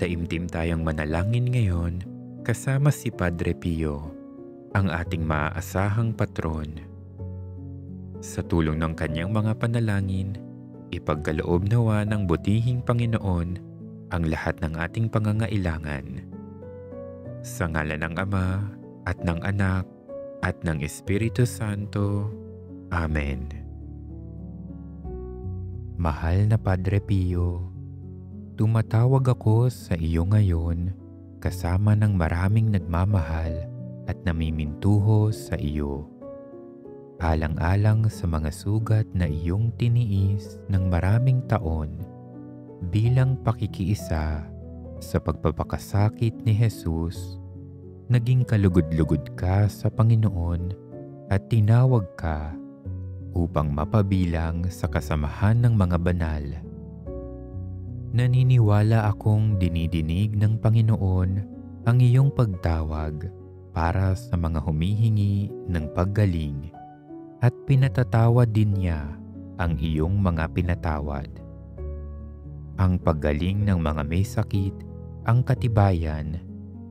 Taimtim tayong manalangin ngayon kasama si Padre Pio, ang ating maaasahang patron. Sa tulong ng kanyang mga panalangin, ipagkaloob nawa ng butihing Panginoon ang lahat ng ating pangangailangan. Sa ngalan ng Ama at ng Anak at ng Espiritu Santo. Amen. Mahal na Padre Pio, tumatawag ako sa iyo ngayon kasama ng maraming nagmamahal at namimintuho sa iyo. Alang-alang sa mga sugat na iyong tiniis ng maraming taon bilang pakikiisa sa pagpapakasakit ni Jesus, naging kalugod-lugod ka sa Panginoon at tinawag ka upang mapabilang sa kasamahan ng mga banal. Naniniwala akong dinidinig ng Panginoon ang iyong pagtawag para sa mga humihingi ng paggaling at pinatatawad din niya ang iyong mga pinatawad. Ang paggaling ng mga may sakit ang katibayan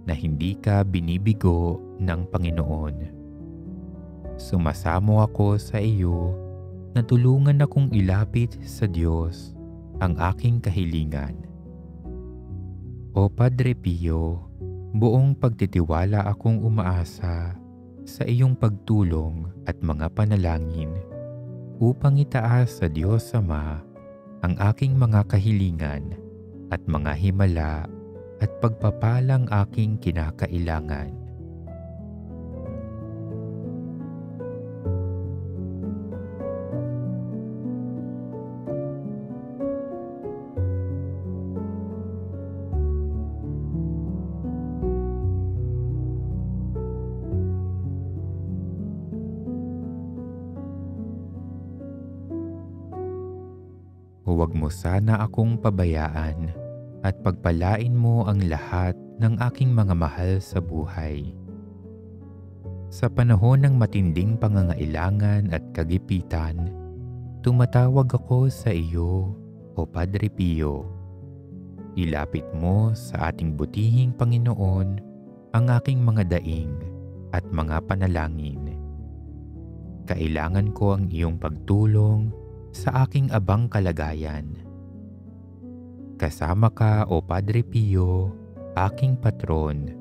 na hindi ka binibigo ng Panginoon. Sumasamo ako sa iyo na tulungan akong ilapit sa Diyos ang aking kahilingan. O Padre Pio, buong pagtitiwala akong umaasa sa iyong pagtulong at mga panalangin upang itaas sa Diyos Ama ang aking mga kahilingan at mga himala at pagpapalang aking kinakailangan. Huwag mo sana akong pabayaan at pagpalain mo ang lahat ng aking mga mahal sa buhay. Sa panahon ng matinding pangangailangan at kagipitan, tumatawag ako sa iyo, O Padre Pio. Ilapit mo sa ating butihing Panginoon ang aking mga daing at mga panalangin. Kailangan ko ang iyong pagtulong sa aking abang kalagayan. Kasama ka, O Padre Pio, aking patron.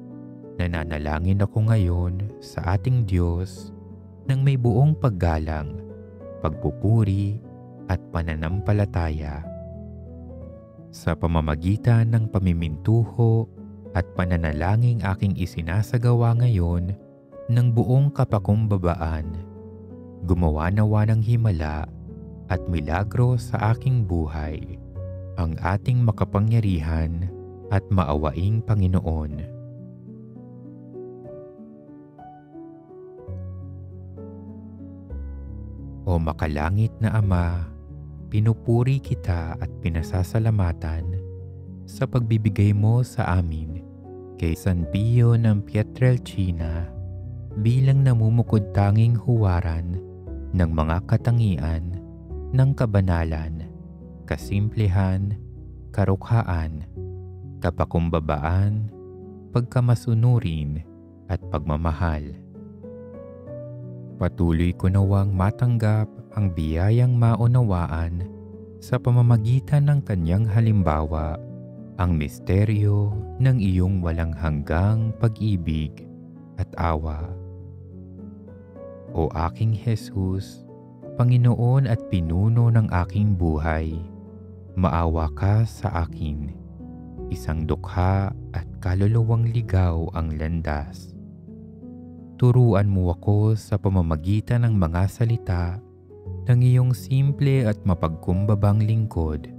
Nananalangin ako ngayon sa ating Diyos ng may buong paggalang, pagpupuri at pananampalataya. Sa pamamagitan ng pamimintuho at pananalangin aking isinasagawa ngayon ng buong kapakumbabaan, gumawa nawa ng himala at milagro sa aking buhay ang ating makapangyarihan at maawaing Panginoon. O makalangit na Ama, pinupuri kita at pinasasalamatan sa pagbibigay mo sa amin kay San Pio ng Pietrelcina bilang namumukod tanging huwaran ng mga katangian ng kabanalan, kasimplehan, karukhaan, kapakumbabaan, pagkamasunurin at pagmamahal. Patuloy ko nawang matanggap ang biyayang maunawaan sa pamamagitan ng kanyang halimbawa ang misteryo ng iyong walang hanggang pag-ibig at awa. O aking Jesus, Panginoon at pinuno ng aking buhay, maawa ka sa akin. Isang dukha at kaluluwang ligaw ang landas. Turuan mo ako sa pamamagitan ng mga salita ng iyong simple at mapagkumbabang lingkod,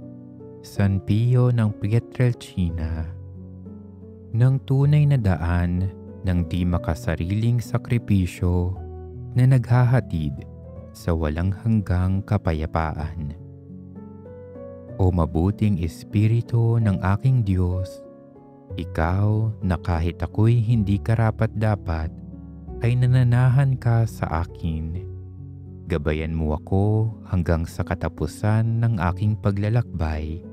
San Pio ng Pietrelcina, ng tunay na daan ng di makasariling sakripisyo na naghahatid sa walang hanggang kapayapaan. O mabuting Espiritu ng aking Diyos, ikaw na kahit ako'y hindi karapat-dapat ay nananahan ka sa akin. Gabayan mo ako hanggang sa katapusan ng aking paglalakbay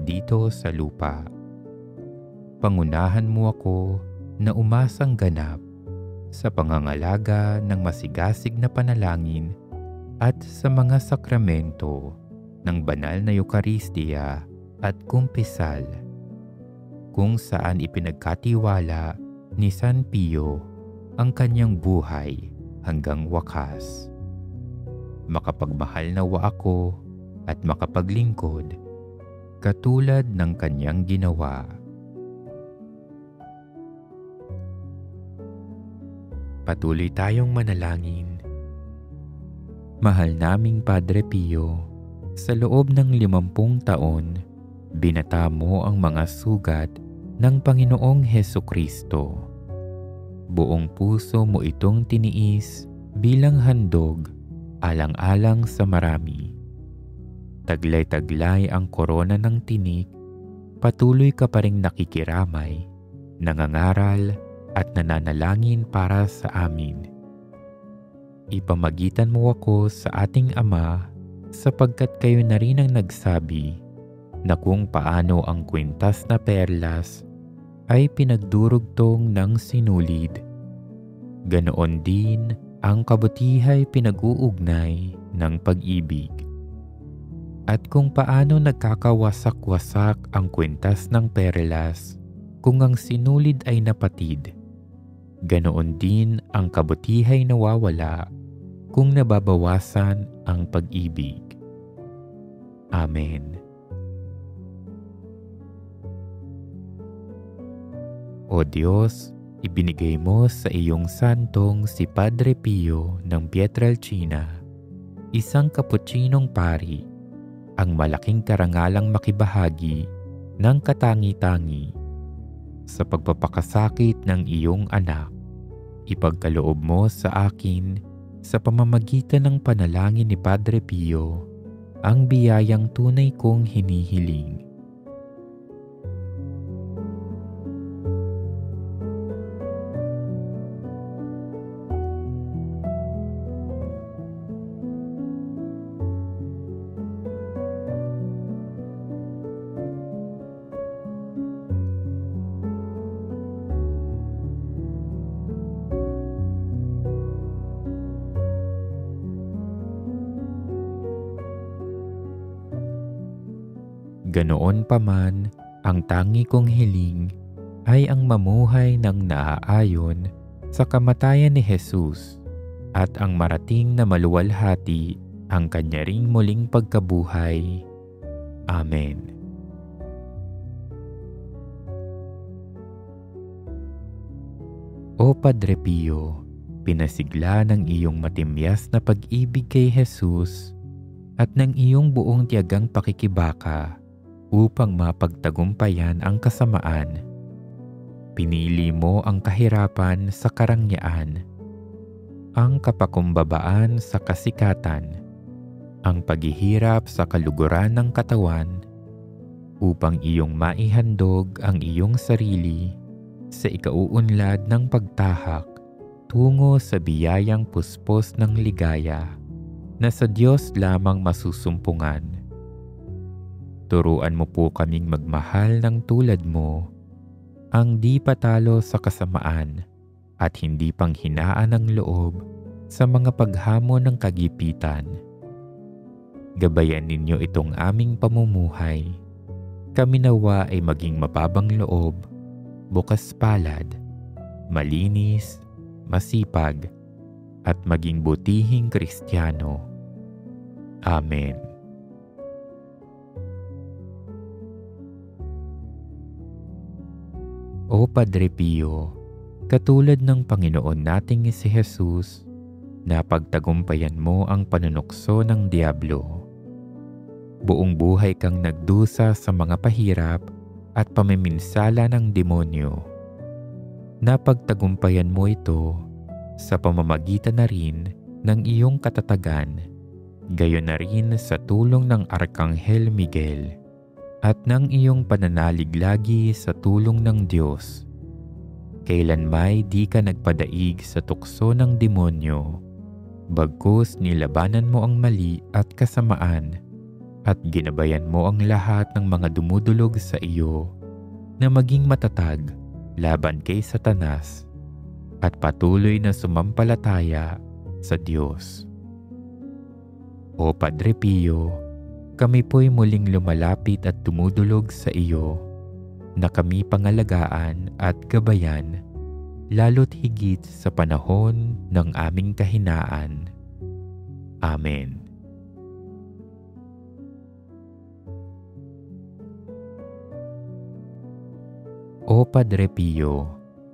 dito sa lupa. pangunahan mo ako na umasang ganap sa pangangalaga ng masigasig na panalangin at sa mga sakramento ng banal na Eucharistia at kumpisal, kung saan ipinagkatiwala ni San Pio ang kanyang buhay hanggang wakas. Makapagmahal nawa ako at makapaglingkod katulad ng kanyang ginawa. Patuloy tayong manalangin. Mahal naming Padre Pio, sa loob ng 50 taon, binata mo ang mga sugat ng Panginoong Hesukristo. Buong puso mo itong tiniis bilang handog, alang-alang sa marami. Taglay-taglay ang korona ng tinik, patuloy ka pa ring nakikiramay, nangangaral at nananalangin para sa amin. Ipamagitan mo ako sa ating Ama sapagkat kayo na rin ang nagsabi na kung paano ang kwintas na perlas ay pinagdurugtong ng sinulid, ganoon din ang kabutihay pinag-uugnay ng pag-ibig. At kung paano nagkakawasak-wasak ang kwintas ng perlas kung ang sinulid ay napatid, ganoon din ang kabutihay nawawala kung nababawasan ang pag-ibig. Amen. O Diyos, ibinigay mo sa iyong santong si Padre Pio ng Pietrelcina, isang kapuchinong pari, ang malaking karangalang makibahagi ng katangi-tangi sa pagpapakasakit ng iyong anak. Ipagkaloob mo sa akin sa pamamagitan ng panalangin ni Padre Pio ang biyayang tunay kong hinihiling. Ganoon pa man, ang tangi kong hiling ay ang mamuhay ng naaayon sa kamatayan ni Jesus at ang marating na maluwalhati ang kanya ring muling pagkabuhay. Amen. O Padre Pio, pinasigla ng iyong matimyas na pag-ibig kay Jesus at ng iyong buong tiyagang pakikibaka upang mapagtagumpayan ang kasamaan. Pinili mo ang kahirapan sa karangyaan, ang kapakumbabaan sa kasikatan, ang paghihirap sa kaluguran ng katawan, upang iyong maihandog ang iyong sarili sa ikauunlad ng pagtahak tungo sa biyayang puspos ng ligaya na sa Diyos lamang masusumpungan. Turuan mo po kaming magmahal ng tulad mo, ang di patalo sa kasamaan at hindi panghinaan ng loob sa mga paghamon ng kagipitan. Gabayan ninyo itong aming pamumuhay. Kami nawa ay maging mababang loob, bukas palad, malinis, masipag, at maging butihing Kristiyano. Amen. O Padre Pio, katulad ng Panginoon nating si Jesus, napagtagumpayan mo ang panunukso ng Diablo. Buong buhay kang nagdusa sa mga pahirap at pamiminsala ng demonyo. Napagtagumpayan mo ito sa pamamagitan na rin ng iyong katatagan, gayon na rin sa tulong ng Arkanghel Miguel at ng iyong pananalig lagi sa tulong ng Diyos. Kailanmay di ka nagpadaig sa tukso ng demonyo, bagkus nilabanan mo ang mali at kasamaan at ginabayan mo ang lahat ng mga dumudulog sa iyo na maging matatag laban kay Satanas at patuloy na sumampalataya sa Diyos. O Padre Pio, kami po'y muling lumalapit at dumudulog sa iyo na kami pangalagaan at gabayan lalo't higit sa panahon ng aming kahinaan. Amen. O Padre Pio,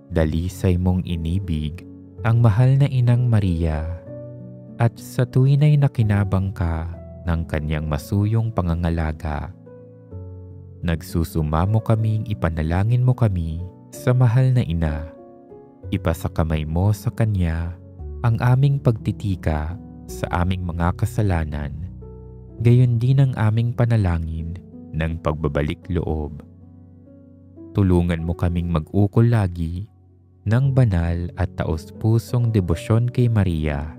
dalisay mong inibig ang mahal na Inang Maria at sa tuwin ay nakinabang ka ng kanyang masuyong pangangalaga. Nagsusumamo kaming ipanalangin mo kami sa mahal na Ina. Ipasakamay mo sa kanya ang aming pagtitika sa aming mga kasalanan, gayon din ang aming panalangin ng pagbabalik loob. Tulungan mo kaming mag-ukol lagi ng banal at taos-pusong debosyon kay Maria,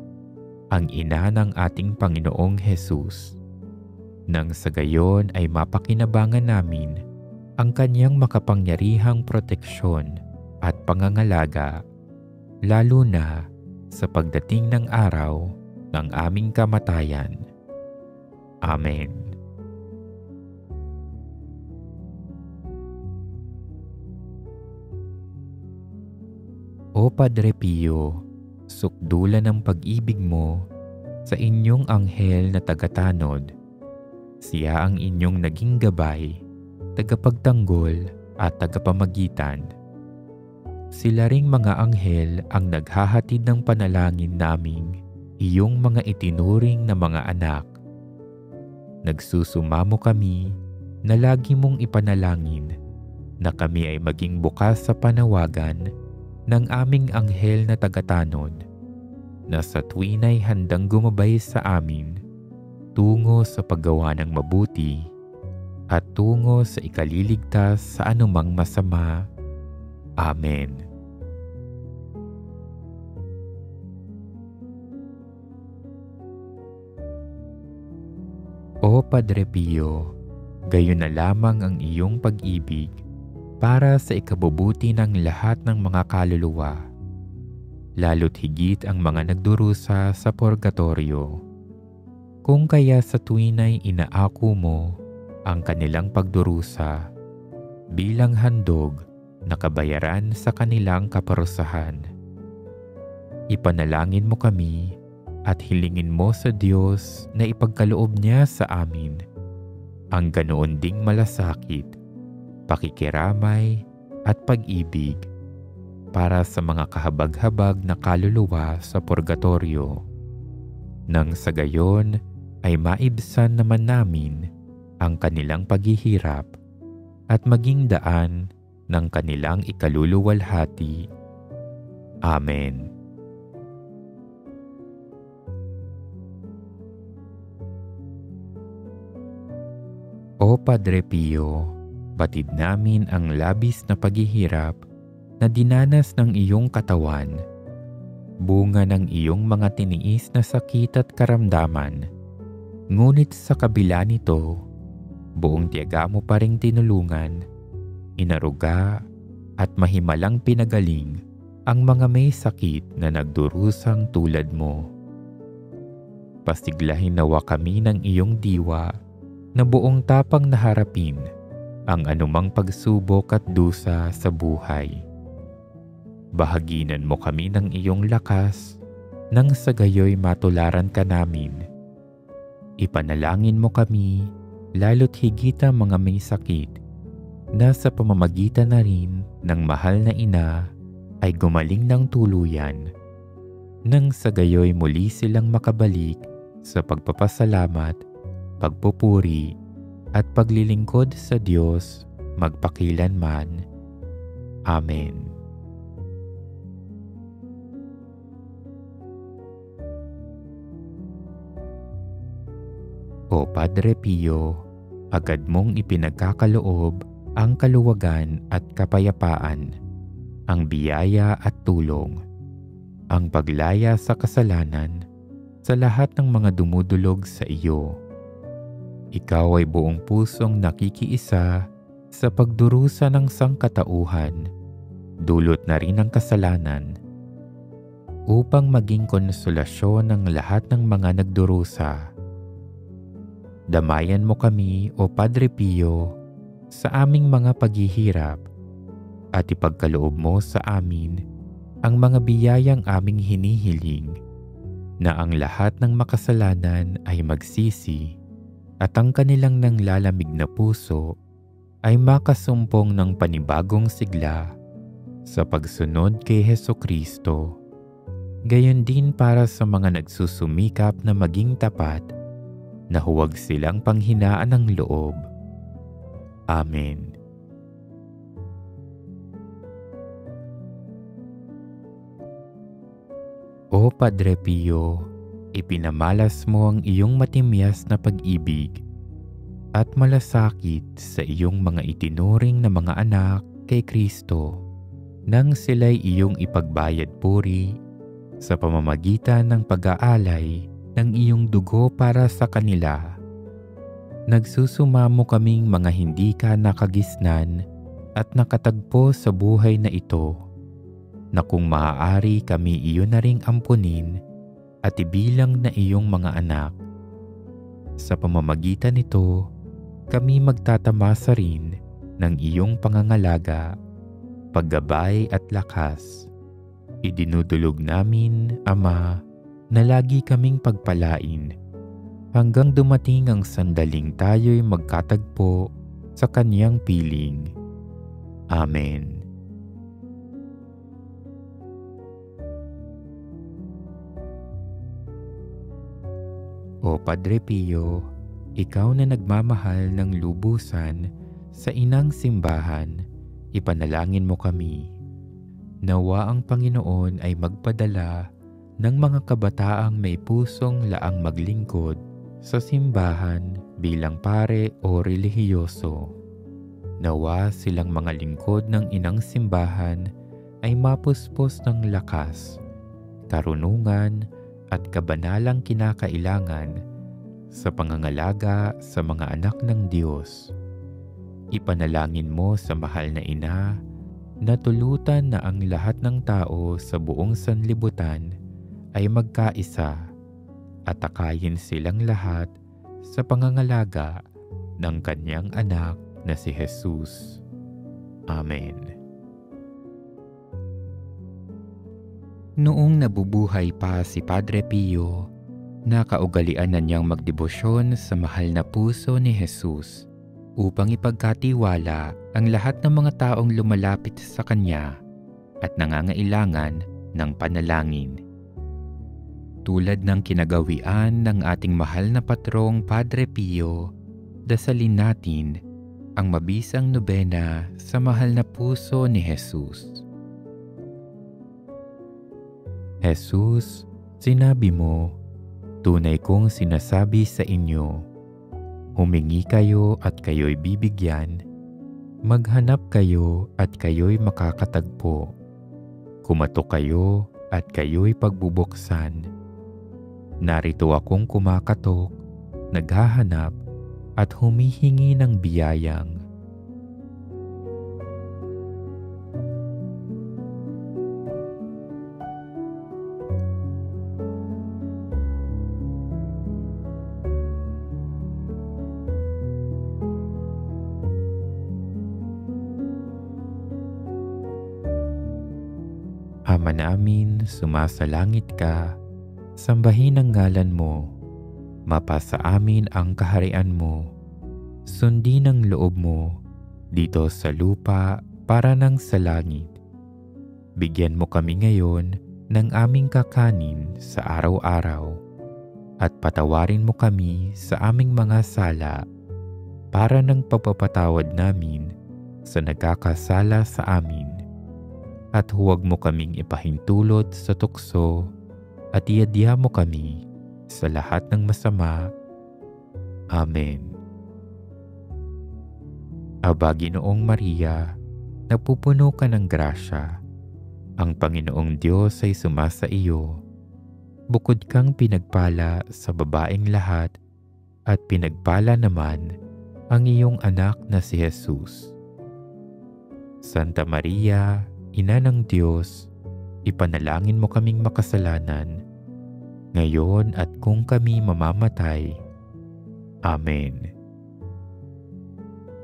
ang ina ng ating Panginoong Hesus. Nang sa gayon ay mapakinabangan namin ang kanyang makapangyarihang proteksyon at pangangalaga, lalo na sa pagdating ng araw ng aming kamatayan. Amen. O Padre Pio, sukdulan ng pag-ibig mo sa inyong anghel na tagatanod. Siya ang inyong naging gabay, tagapagtanggol at tagapamagitan. Sila ring mga anghel ang naghahatid ng panalangin naming iyong mga itinuring na mga anak. Nagsusumamo kami na lagi mong ipanalangin na kami ay maging bukas sa panawagan ng aming anghel na tagatanod, na sa tuwin ay handang gumabay sa amin tungo sa paggawa ng mabuti at tungo sa ikaliligtas sa anumang masama. Amen. O Padre Pio, gayon na lamang ang iyong pag-ibig para sa ikabubuti ng lahat ng mga kaluluwa, lalo't higit ang mga nagdurusa sa purgatorio. Kung kaya sa tuwin ay inaako mo ang kanilang pagdurusa bilang handog na kabayaran sa kanilang kaparusahan, ipanalangin mo kami at hilingin mo sa Diyos na ipagkaloob niya sa amin ang ganoon ding malasakit, pakikiramay at pag-ibig para sa mga kahabag-habag na kaluluwa sa purgatorio. Nang sa gayon ay maibsan naman namin ang kanilang paghihirap at maging daan ng kanilang ikaluluwalhati. Amen. O Padre Pio, batid namin ang labis na paghihirap na dinanas ng iyong katawan, bunga ng iyong mga tiniis na sakit at karamdaman. Ngunit sa kabila nito, buong tiyaga mo pa ring tinulungan, inaruga at mahimalang pinagaling ang mga may sakit na nagdurusang tulad mo. Pasiglahin nawa kami ng iyong diwa na buong tapang naharapin ang anumang pagsubok at dusa sa buhay. Bahaginan mo kami ng iyong lakas nang sa gayoy matularan ka namin. Ipanalangin mo kami lalo't higit ang mga may sakit na sa pamamagitan na rin ng mahal na ina ay gumaling ng tuluyan, nang sa gayoy muli silang makabalik sa pagpapasalamat, pagpupuri at paglilingkod sa Diyos magpakilanman. Amen. O Padre Pio, agad mong ipinagkakaloob ang kaluwagan at kapayapaan, ang biyaya at tulong, ang paglaya sa kasalanan sa lahat ng mga dumudulog sa iyo. Ikaw ay buong pusong nakikiisa sa pagdurusa ng sangkatauhan, dulot na rin ng kasalanan, upang maging konsolasyon ng lahat ng mga nagdurusa. Damayan mo kami, O Padre Pio, sa aming mga paghihirap at ipagkaloob mo sa amin ang mga biyayang aming hinihiling, na ang lahat ng makasalanan ay magsisi at ang kanilang nanglalamig na puso ay makasumpong ng panibagong sigla sa pagsunod kay Hesukristo. Gayon din para sa mga nagsusumikap na maging tapat, na huwag silang panghinaan ng loob. Amen. O Padre Pio, ipinamalas mo ang iyong matimyas na pag-ibig at malasakit sa iyong mga itinuring na mga anak kay Kristo, nang sila'y iyong ipagbayad puri sa pamamagitan ng pag-aalay ng iyong dugo para sa kanila. Nagsusumamo kaming mga hindi ka nakagisnan at nakatagpo sa buhay na ito, na kung maaari kami iyon na ring ampunin at ibilang na iyong mga anak. Sa pamamagitan nito, kami magtatamasa rin ng iyong pangangalaga, paggabay at lakas. Idinudulog namin, Ama, na lagi kaming pagpalain hanggang dumating ang sandaling tayo'y magkatagpo sa kaniyang piling. Amen. O Padre Pio, ikaw na nagmamahal ng lubusan sa inang simbahan, ipanalangin mo kami. Nawa ang Panginoon ay magpadala ng mga kabataang may pusong laang maglingkod sa simbahan bilang pare o relihiyoso. Nawa silang mga lingkod ng inang simbahan ay mapuspos ng lakas, karunungan at kabanalang kinakailangan sa pangangalaga sa mga anak ng Diyos. Ipanalangin mo sa mahal na ina na tulutan na ang lahat ng tao sa buong sanlibutan ay magkaisa at takayin silang lahat sa pangangalaga ng kanyang anak na si Jesus. Amen. Noong nabubuhay pa si Padre Pio, nakaugalian na niyang magdebosyon sa mahal na puso ni Jesus upang ipagkatiwala ang lahat ng mga taong lumalapit sa kanya at nangangailangan ng panalangin. Tulad ng kinagawian ng ating mahal na patrong Padre Pio, dasalin natin ang mabisang nobena sa mahal na puso ni Jesus. Jesus, sinabi mo, tunay kong sinasabi sa inyo, humingi kayo at kayo'y bibigyan, maghanap kayo at kayo'y makakatagpo, kumatok kayo at kayo'y pagbubuksan. Narito akong kumakatok, naghahanap at humihingi ng biyayang. Ama namin, sumasalangit ka, sambahin ang ngalan mo, mapasa amin ang kaharian mo, sundin ang loob mo, dito sa lupa para nang sa langit. Bigyan mo kami ngayon ng aming kakanin sa araw-araw, at patawarin mo kami sa aming mga sala, para ng pagpapatawad namin sa nagkakasala sa amin. At huwag mo kaming ipahintulot sa tukso at iadya mo kami sa lahat ng masama. Amen. Aba, Ginoong Maria, napupuno ka ng grasya. Ang Panginoong Diyos ay sumasa iyo. Bukod kang pinagpala sa babaeng lahat at pinagpala naman ang iyong anak na si Jesus. Santa Maria, Ina ng Diyos, ipanalangin mo kaming makasalanan, ngayon at kung kami mamamatay. Amen.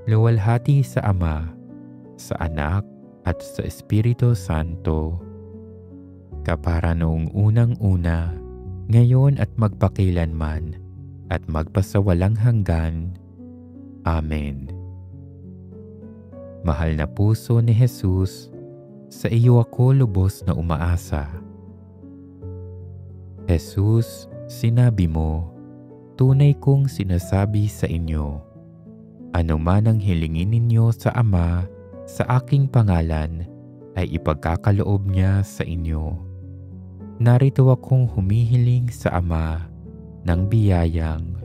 Luwalhati sa Ama, sa Anak, at sa Espiritu Santo, kapara noong unang-una, ngayon at magpakilanman, at magpasawalang hanggan. Amen. Mahal na puso ni Jesus, sa iyo ako lubos na umaasa. Jesus, sinabi mo, tunay kong sinasabi sa inyo, ano man ang hilingin ninyo sa Ama sa aking pangalan, ay ipagkakaloob niya sa inyo. Narito akong humihiling sa Ama ng biyayang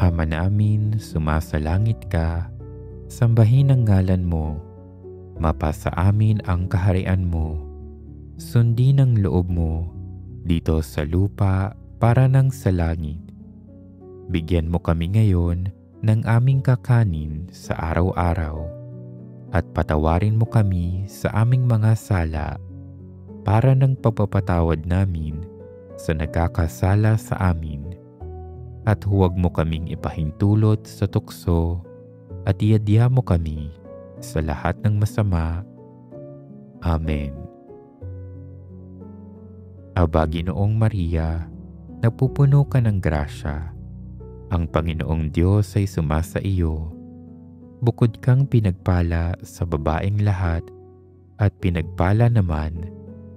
Ama namin, sumasalangit ka, sambahin ang ngalan mo, mapasa amin ang kaharian mo, sundin ang loob mo, dito sa lupa para nang sa langit. Bigyan mo kami ngayon ng aming kakanin sa araw-araw, at patawarin mo kami sa aming mga sala, para nang pagpapatawad namin sa nagkakasala sa amin. At huwag mo kaming ipahintulot sa tukso, at iadya mo kami sa lahat ng masama. Amen. Aba, Ginoong Maria, napupuno ka ng grasya. Ang Panginoong Diyos ay sumasa iyo. Bukod kang pinagpala sa babaeng lahat, at pinagpala naman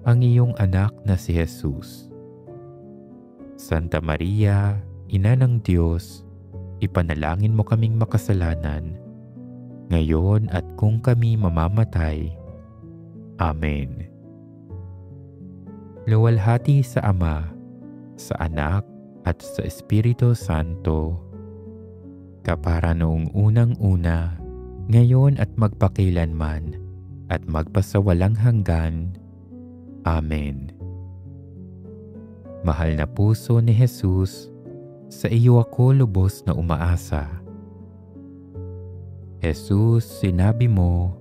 ang iyong anak na si Jesus. Santa Maria, Ina ng Diyos, ipanalangin mo kaming makasalanan, ngayon at kung kami mamamatay. Amen. Luwalhati sa Ama, sa Anak, at sa Espiritu Santo, kapara noong unang-una, ngayon at magpakilanman, at magpasawalang hanggan. Amen. Mahal na puso ni Jesus, sa iyo ako lubos na umaasa. Jesus, sinabi mo,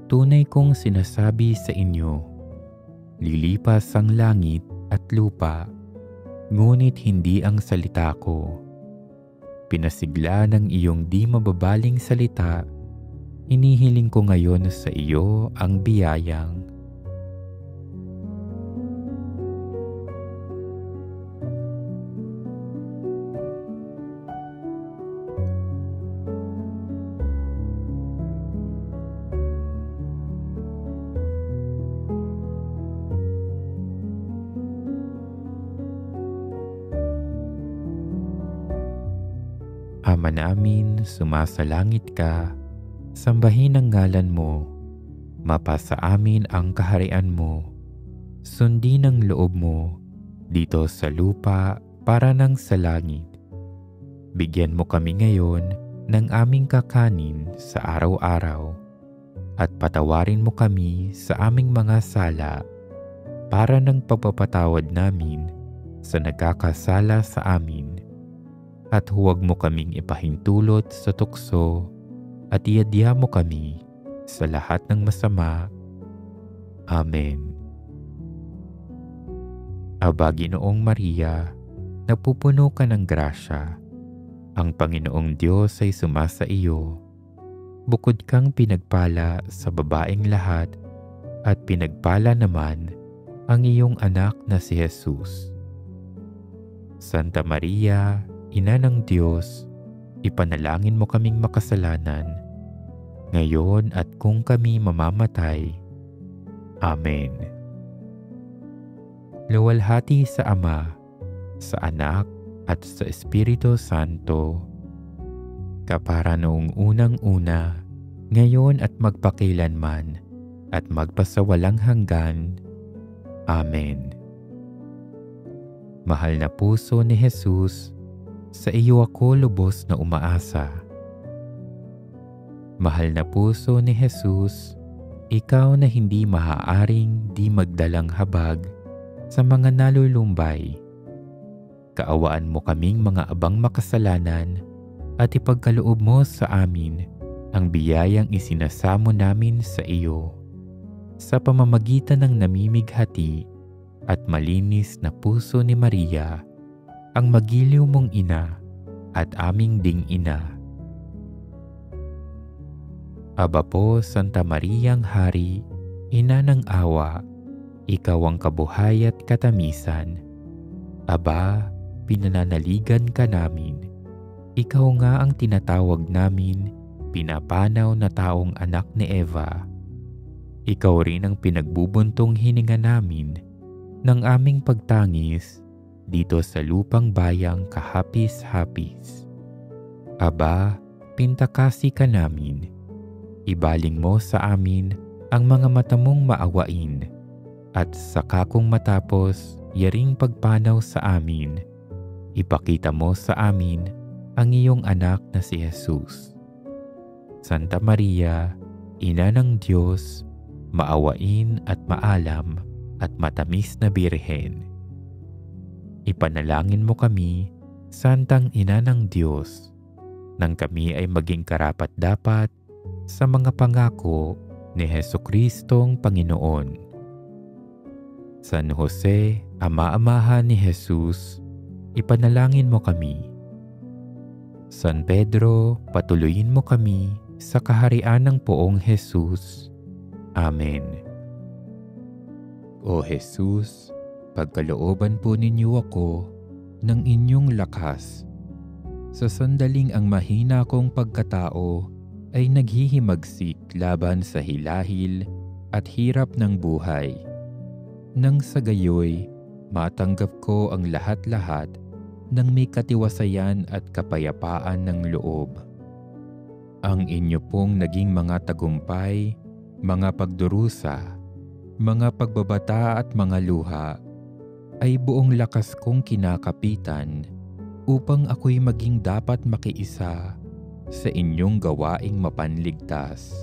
tunay kong sinasabi sa inyo, lilipas ang langit at lupa, ngunit hindi ang salita ko. Pinasigla ng iyong di mababaling salita, hinihiling ko ngayon sa iyo ang biyayang Ama namin, sumasalangit ka, sambahin ang ngalan mo, mapasa amin ang kaharian mo, sundin ang loob mo, dito sa lupa para nang sa langit. Bigyan mo kami ngayon ng aming kakanin sa araw-araw, at patawarin mo kami sa aming mga sala, para nang pagpapatawad namin sa nagkakasala sa amin. At huwag mo kaming ipahintulot sa tukso, at iadya mo kami sa lahat ng masama. Amen. Aba, Ginoong Maria, napupuno ka ng grasya. Ang Panginoong Diyos ay sumasa iyo. Bukod kang pinagpala sa babaeng lahat, at pinagpala naman ang iyong anak na si Jesus. Santa Maria, Ina ng Diyos, ipanalangin mo kaming makasalanan, ngayon at kung kami mamamatay. Amen. Luwalhati sa Ama, sa Anak, at sa Espiritu Santo, kapara noong unang-una, ngayon at magpakilanman, at magpasawalang hanggan. Amen. Mahal na puso ni Jesus, Sa iyo ako lubos na umaasa. Mahal na puso ni Jesus, ikaw na hindi maaaring di magdalang habag sa mga nalulumbay. Kaawaan mo kaming mga abang makasalanan at ipagkaloob mo sa amin ang biyayang isinasamo namin sa iyo. Sa pamamagitan ng namimighati at malinis na puso ni Maria, ang magiliw mong ina at aming ding ina. Aba po, Santa Mariang Hari, Ina ng Awa, ikaw ang kabuhay at katamisan. Aba, pinananaligan ka namin. Ikaw nga ang tinatawag namin, pinapanaw na taong anak ni Eva. Ikaw rin ang pinagbubuntong hininga namin ng aming pagtangis dito sa lupang bayang kahapis-hapis. Aba, pintakasi ka namin. Ibaling mo sa amin ang mga mata mong maawain, at saka kung matapos yaring pagpanaw sa amin, ipakita mo sa amin ang iyong anak na si Jesus. Santa Maria, Ina ng Diyos, maawain at maalam at matamis na Birhen, ipanalangin mo kami, Santang Ina ng Diyos, nang kami ay maging karapat-dapat sa mga pangako ni Jesucristong Panginoon. San Jose, Ama-amahan ni Jesus, ipanalangin mo kami. San Pedro, patuloyin mo kami sa kaharian ng Poong Jesus. Amen. O Jesus, pagkalooban po ninyo ako ng inyong lakas. Sa sandaling ang mahina kong pagkatao ay naghihimagsik laban sa hilahil at hirap ng buhay. Nang sa gayoy, matanggap ko ang lahat-lahat ng may katiwasayan at kapayapaan ng loob. Ang inyo pong naging mga tagumpay, mga pagdurusa, mga pagbabata at mga luha ay buong lakas kong kinakapitan upang ako'y maging dapat makiisa sa inyong gawaing mapanligtas.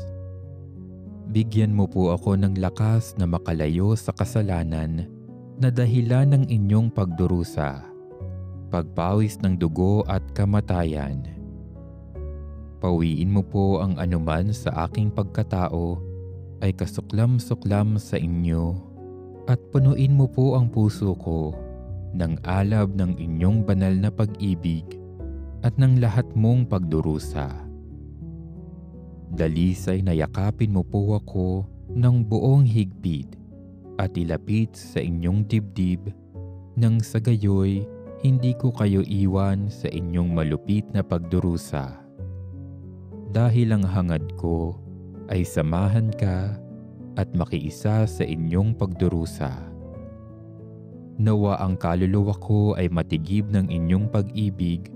Bigyan mo po ako ng lakas na makalayo sa kasalanan na dahilan ng inyong pagdurusa, pagpawis ng dugo at kamatayan. Pawiin mo po ang anuman sa aking pagkatao ay kasuklam-suklam sa inyo at punuin mo po ang puso ko ng alab ng inyong banal na pag-ibig at ng lahat mong pagdurusa. Dalisay na yakapin mo po ako ng buong higpit at ilapit sa inyong dibdib nang sa gayoy hindi ko kayo iwan sa inyong malupit na pagdurusa. Dahil ang hangad ko ay samahan ka at makiisa sa inyong pagdurusa. Nawa ang kaluluwa ko ay matigib ng inyong pag-ibig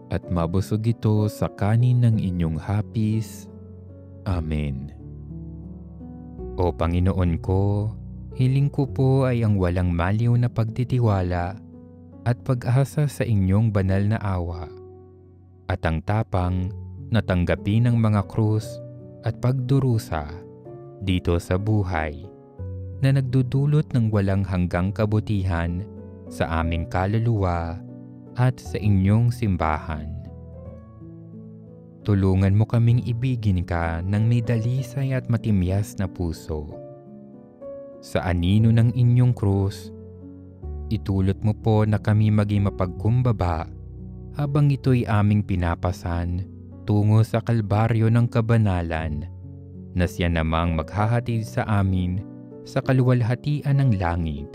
at mabusog ito sa kanin ng inyong hapis. Amen. O Panginoon ko, hiling ko po ay ang walang maliw na pagtitiwala at pag-asa sa inyong banal na awa at ang tapang na tanggapin ng mga krus at pagdurusa dito sa buhay na nagdudulot ng walang hanggang kabutihan sa aming kaluluwa at sa inyong simbahan. Tulungan mo kaming ibigin ka ng may dalisay at matimyas na puso. Sa anino ng inyong krus, itulot mo po na kami maging mapagkumbaba habang ito'y aming pinapasan tungo sa kalbaryo ng kabanalan na siya namang maghahatid sa amin sa kaluwalhatian ng langit.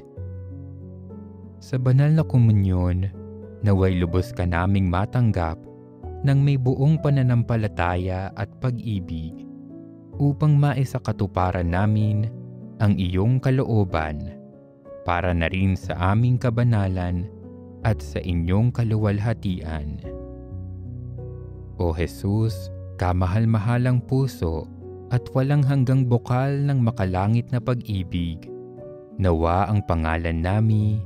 Sa banal na komunyon, naway lubos ka naming matanggap ng may buong pananampalataya at pag-ibig upang maisakatuparan namin ang iyong kalooban para na rin sa aming kabanalan at sa inyong kaluwalhatian. O Jesus, kamahal-mahalang puso at walang hanggang bukal ng makalangit na pag-ibig, nawa ang pangalan nami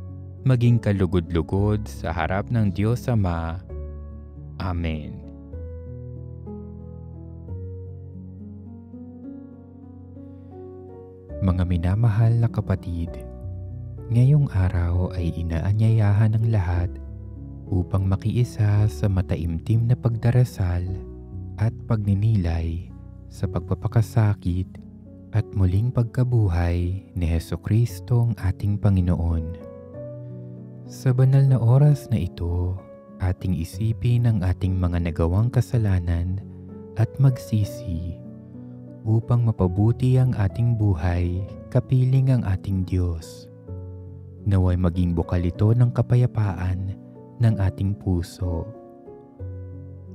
maging kalugod-lugod sa harap ng Diyos Ama Amen. Mga minamahal na kapatid, ngayong araw ay inaanyayahan ng lahat upang makiisa sa mataimtim na pagdarasal at pagninilay sa pagpapakasakit at muling pagkabuhay ni Jesucristong ating Panginoon. Sa banal na oras na ito, ating isipin ang ating mga nagawang kasalanan at magsisi upang mapabuti ang ating buhay kapiling ang ating Diyos. Naway maging bukal ito ng kapayapaan ng ating puso.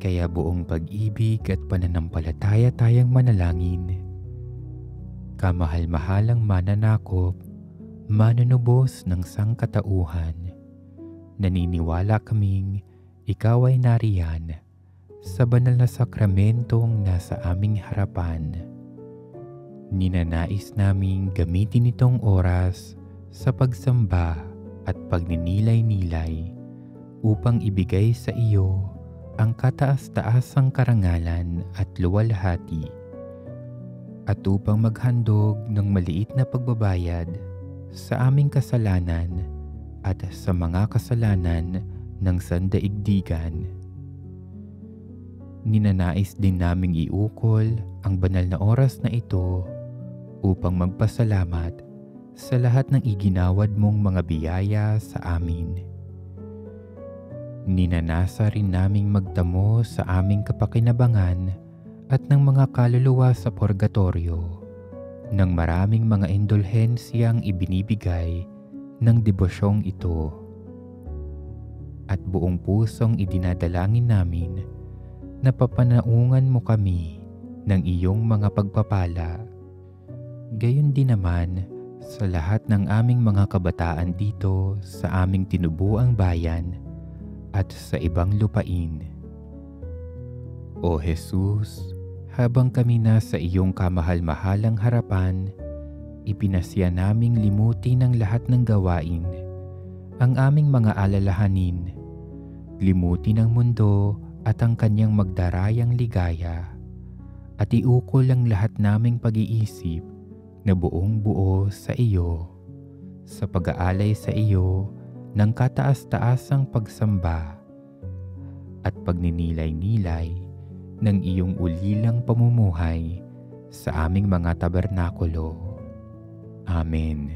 Kaya buong pag-ibig at pananampalataya tayong manalangin. Kamahal-mahalang mananakop, manunubos ng sangkatauhan, naniniwala kaming ikaw ay nariyan sa banal na sakramentong nasa aming harapan. Ninanais naming gamitin itong oras sa pagsamba at pagninilay-nilay upang ibigay sa iyo ang kataas-taasang karangalan at luwalhati at upang maghandog ng maliit na pagbabayad sa aming kasalanan at sa mga kasalanan ng sandaigdigan. Ninanais din naming iukol ang banal na oras na ito upang magpasalamat sa lahat ng iginawad mong mga biyaya sa amin. Ninanasa rin naming magdamo sa aming kapakinabangan at ng mga kaluluwa sa purgatorio ng maraming mga indulhensyang ibinibigay ng debosyong ito. At buong pusong idinadalangin namin na papanaungan mo kami ng iyong mga pagpapala. Gayon din naman sa lahat ng aming mga kabataan dito sa aming tinubuang bayan at sa ibang lupain. O Jesus, habang kami nasa iyong kamahal-mahalang harapan, ipinasya naming limutin ang lahat ng gawain, ang aming mga alalahanin, limutin ang mundo at ang kanyang magdarayang ligaya, at iukol ang lahat naming pag-iisip na buong buo sa iyo, sa pag-aalay sa iyo ng kataas-taasang pagsamba at pagninilay-nilay ng iyong ulilang pamumuhay sa aming mga tabernakulo. Amen.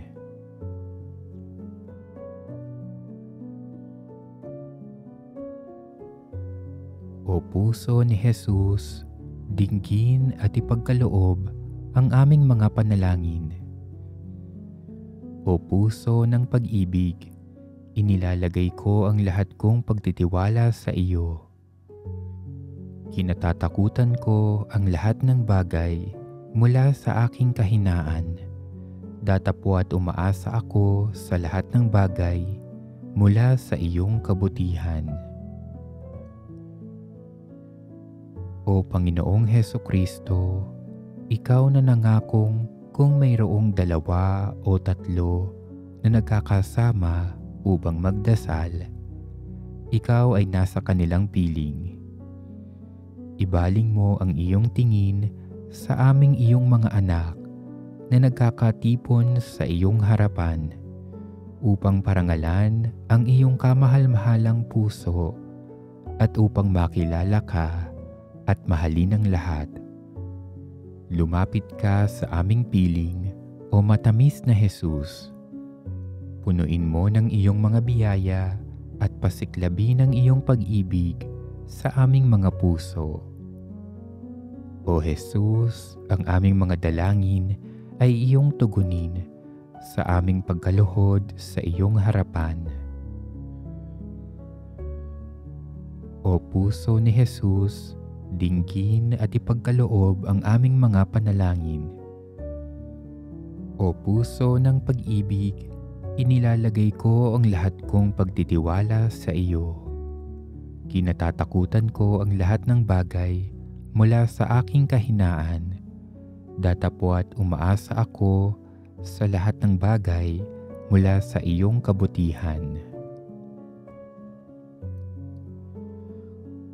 O puso ni Jesus, dinggin at ipagkaloob ang aming mga panalangin. O puso ng pag-ibig, inilalagay ko ang lahat kong pagtitiwala sa iyo. Kinatatakutan ko ang lahat ng bagay mula sa aking kahinaan. Datapwat umaasa ako sa lahat ng bagay mula sa iyong kabutihan. O Panginoong Hesukristo, ikaw na nangakong kung mayroong 2 o 3 na nagkakasama upang magdasal, ikaw ay nasa kanilang piling. Ibaling mo ang iyong tingin sa aming iyong mga anak na nagkakatipon sa iyong harapan upang parangalan ang iyong kamahal-mahalang puso at upang makilala ka at mahalin ang lahat. Lumapit ka sa aming piling, o matamis na Jesus. Punuin mo ng iyong mga biyaya at pasiklabin ang iyong pag-ibig sa aming mga puso. O Jesus, ang aming mga dalangin ay iyong tugunin sa aming pagkaluhod sa iyong harapan. O puso ni Jesus, dinggin at ipagkaloob ang aming mga panalangin. O puso ng pag-ibig, inilalagay ko ang lahat kong pagtitiwala sa iyo. Kinatatakutan ko ang lahat ng bagay mula sa aking kahinaan. Datapwat umaasa ako sa lahat ng bagay mula sa iyong kabutihan.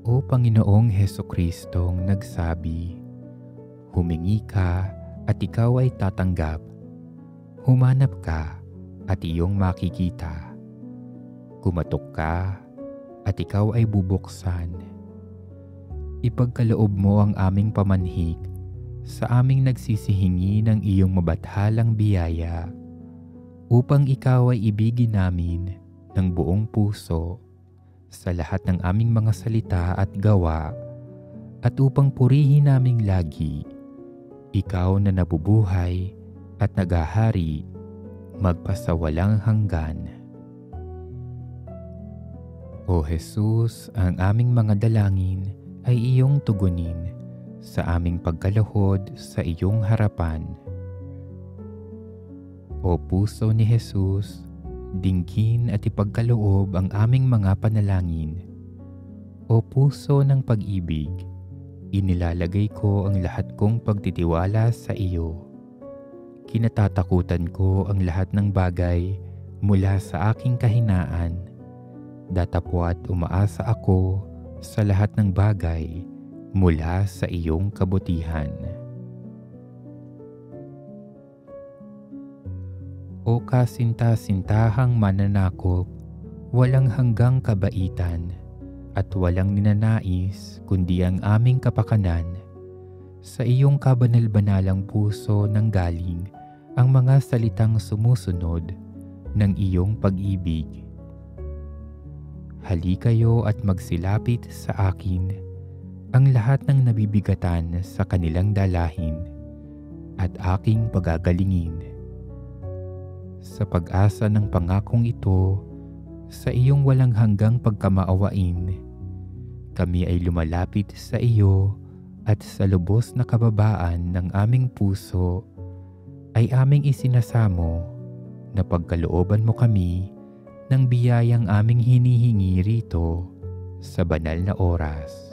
O Panginoong Hesukristong nagsabi, humingi ka at ikaw ay tatanggap. Humanap ka at iyong makikita. Kumatok ka at ikaw ay bubuksan. Ipagkaloob mo ang aming pamanhik sa aming nagsisihingi ng iyong mabathalang biyaya upang ikaw ay ibigin namin ng buong puso sa lahat ng aming mga salita at gawa at upang purihin naming lagi ikaw na nabubuhay at nagahari magpasawalang hanggan. O Jesus, ang aming mga dalangin ay iyong tugunin sa aming pagkaluhod sa iyong harapan. O puso ni Jesus, dinggin at ipagkaloob ang aming mga panalangin. O puso ng pag-ibig, inilalagay ko ang lahat kong pagtitiwala sa iyo. Kinatatakutan ko ang lahat ng bagay mula sa aking kahinaan. Datapwat umaasa ako sa lahat ng bagay mula sa iyong kabutihan. O kasinta-sintahang mananakop, walang hanggang kabaitan at walang ninanais kundi ang aming kapakanan. Sa iyong kabanal-banalang puso nanggaling ang mga salitang sumusunod ng iyong pag-ibig. Halikayo at magsilapit sa akin ang lahat ng nabibigatan sa kanilang dalahin at aking pagagalingin. Sa pag-asa ng pangakong ito, sa iyong walang hanggang pagkamaawain, kami ay lumalapit sa iyo at sa lubos na kababaan ng aming puso ay aming isinasamo na pagkalooban mo kami ng biyayang aming hinihingi rito sa banal na oras.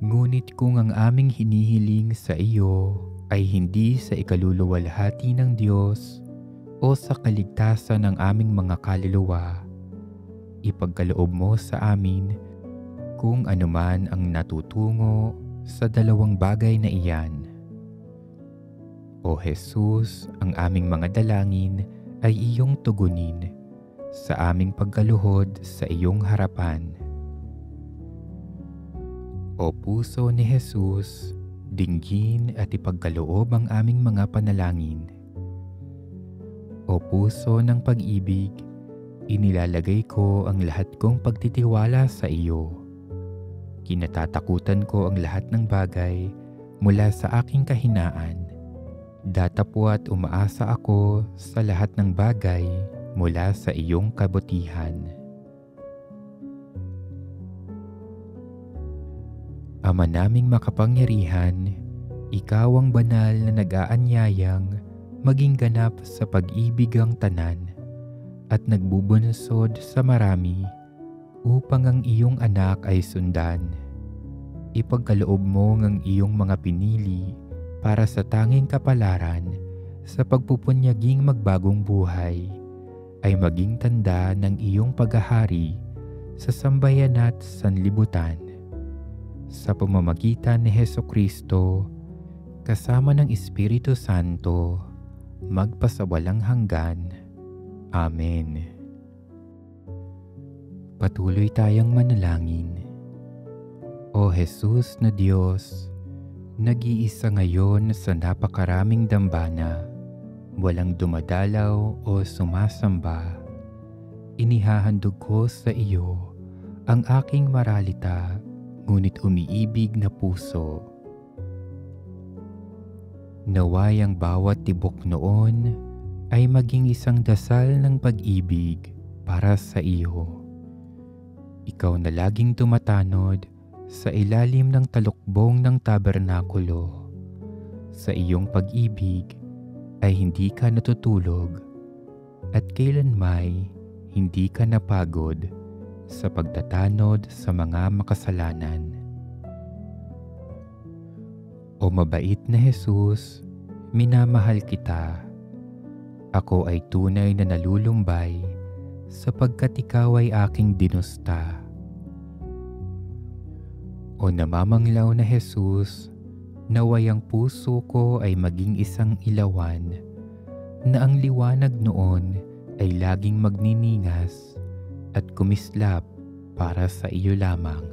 Ngunit kung ang aming hinihiling sa iyo ay hindi sa ikaluluwalhati ng Diyos o sa kaligtasan ng aming mga kaluluwa, ipagkaloob mo sa amin kung anuman ang natutungo sa dalawang bagay na iyan. O Jesus, ang aming mga dalangin ay iyong tugunin sa aming pagkaluhod sa iyong harapan. O puso ni Jesus, dinggin at ipagkaloob ang aming mga panalangin. O puso ng pag-ibig, inilalagay ko ang lahat kong pagtitiwala sa iyo. Kinatatakutan ko ang lahat ng bagay mula sa aking kahinaan. Datapwat umaasa ako sa lahat ng bagay mula sa iyong kabutihan. Ama naming makapangyarihan, ikaw ang banal na nag-aanyayang maging ganap sa pag-ibig ang tanan at nagbubunsod sa marami upang ang iyong anak ay sundan. Ipagkaloob mo ang iyong mga pinili para sa tanging kapalaran sa pagpupunyaging magbagong buhay ay maging tanda ng iyong paghahari sa sambayan at sanlibutan. Sa pamamagitan ni Hesukristo, kasama ng Espiritu Santo, magpasawalang hanggan. Amen. Patuloy tayong manalangin. O Jesus na Diyos, nag-iisa ngayon sa napakaraming dambana, walang dumadalaw o sumasamba. Inihahandog ko sa iyo ang aking maralita, ngunit umiibig na puso. Naway ang bawat tibok noon ay maging isang dasal ng pag-ibig para sa iyo. Ikaw na laging tumatanod sa ilalim ng talukbong ng tabernakulo. Sa iyong pag-ibig, ay hindi ka natutulog at kailanmay hindi ka napagod sa pagtatanod sa mga makasalanan. O mabait na Jesus, minamahal kita. Ako ay tunay na nalulumbay sapagkat ikaw ay aking dinusta. O namamanglaw na Jesus, naway ang puso ko ay maging isang ilawan na ang liwanag noon ay laging magniningas at kumislap para sa iyo lamang.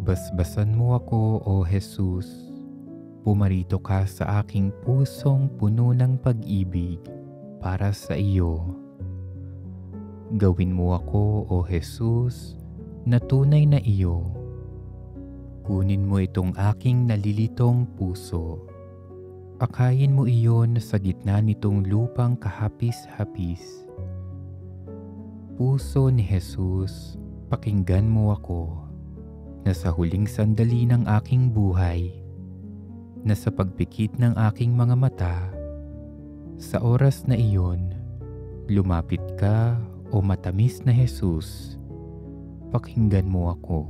Basbasan mo ako, O Jesus. Pumarito ka sa aking pusong puno ng pag-ibig para sa iyo. Gawin mo ako, O Jesus, na tunay na iyo. Kunin mo itong aking nalilitong puso. Akayin mo iyon sa gitna nitong lupang kahapis-hapis. Puso ni Jesus, pakinggan mo ako, na sa huling sandali ng aking buhay, na sa pagpikit ng aking mga mata, sa oras na iyon, lumapit ka, O matamis na Jesus, pakinggan mo ako.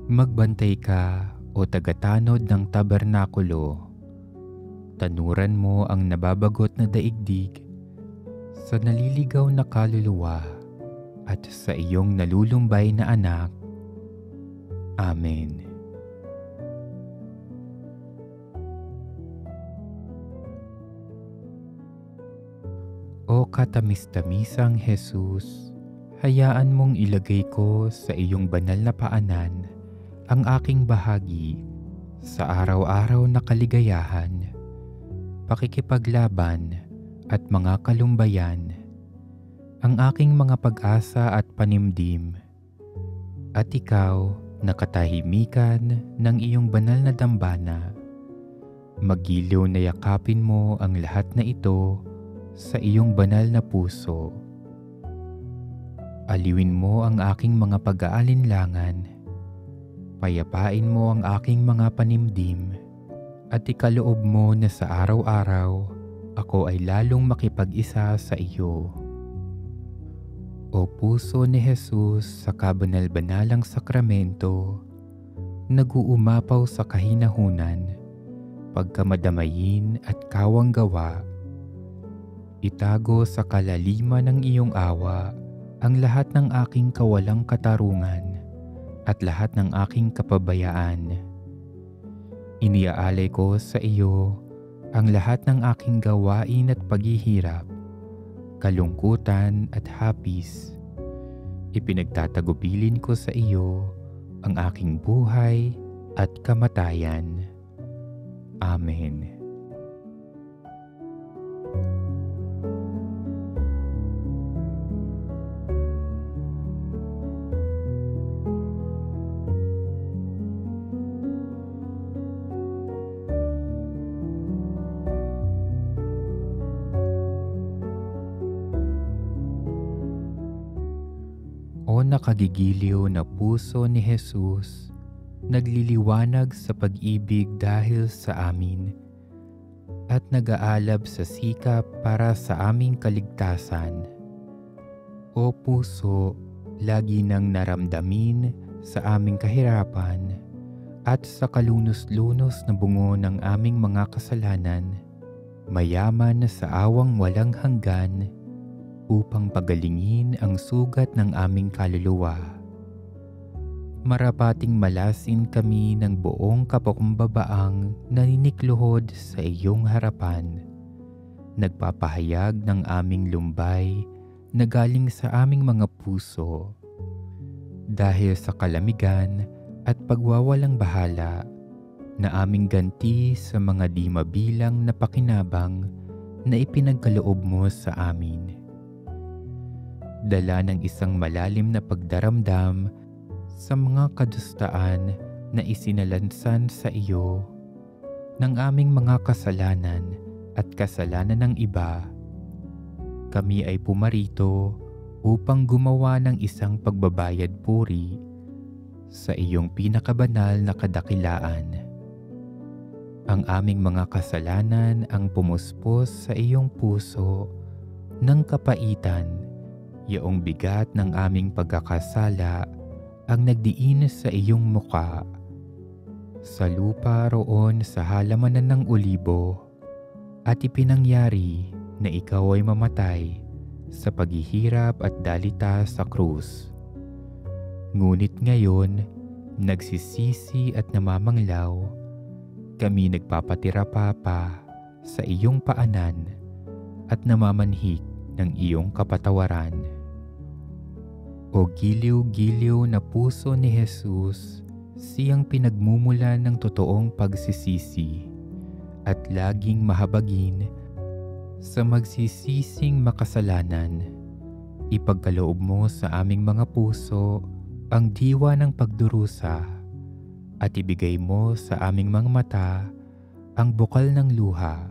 Magbantay ka, O tagatanod ng tabernakulo. Tanuran mo ang nababagot na daigdig sa naliligaw na kaluluwa at sa iyong nalulumbay na anak. Amen. O katamis-tamisang Jesus, hayaan mong ilagay ko sa iyong banal na paanan ang aking bahagi sa araw-araw na kaligayahan, pakikipaglaban at mga kalumbayan, ang aking mga pag-asa at panimdim, at ikaw na katahimikan ng iyong banal na dambana. Magiliw na yakapin mo ang lahat na ito sa iyong banal na puso. Aliwin mo ang aking mga pag-aalinlangan, payapain mo ang aking mga panimdim, at ikaloob mo na sa araw-araw ako ay lalong makipag-isa sa iyo. O puso ni Jesus sa kabanal-banalang sakramento, nag-uumapaw sa kahinahunan, pagkamadamayin at kawang gawa, itago sa kalaliman ng iyong awa ang lahat ng aking kawalang katarungan at lahat ng aking kapabayaan. Iniaalay ko sa iyo ang lahat ng aking gawain at paghihirap, kalungkutan at hapis. Ipinagtatagubilin ko sa iyo ang aking buhay at kamatayan. Amen. O nakagigiliw na puso ni Jesus, nagliliwanag sa pag-ibig dahil sa amin at nag-aalab sa sikap para sa aming kaligtasan. O puso, lagi nang naramdamin sa aming kahirapan at sa kalunos-lunos na bungo ng aming mga kasalanan, mayaman sa awang walang hanggan, upang pagalingin ang sugat ng aming kaluluwa. Marapating malasin kami ng buong kapakumbabaang naninikluhod sa iyong harapan, nagpapahayag ng aming lumbay na galing sa aming mga puso. Dahil sa kalamigan at pagwawalang bahala na aming ganti sa mga di mabilang na pakinabang na ipinagkaloob mo sa amin. Dala ng isang malalim na pagdaramdam sa mga kadustaan na isinalansan sa iyo ng aming mga kasalanan at kasalanan ng iba, kami ay pumarito upang gumawa ng isang pagbabayad puri sa iyong pinakabanal na kadakilaan. Ang aming mga kasalanan ang pumuspos sa iyong puso ng kapaitan. Yaong bigat ng aming pagkakasala ang nagdiin sa iyong muka. Sa lupa roon sa halamanan ng olibo at ipinangyari na ikaw ay mamatay sa paghihirap at dalita sa krus. Ngunit ngayon, nagsisisi at namamanglaw, kami nagpapatira pa sa iyong paanan at namamanhik ng iyong kapatawaran. O giliw-giliw na puso ni Jesus, siyang pinagmumulan ng totoong pagsisisi at laging mahabagin sa magsisising makasalanan. Ipagkaloob mo sa aming mga puso ang diwa ng pagdurusa at ibigay mo sa aming mga mata ang bukal ng luha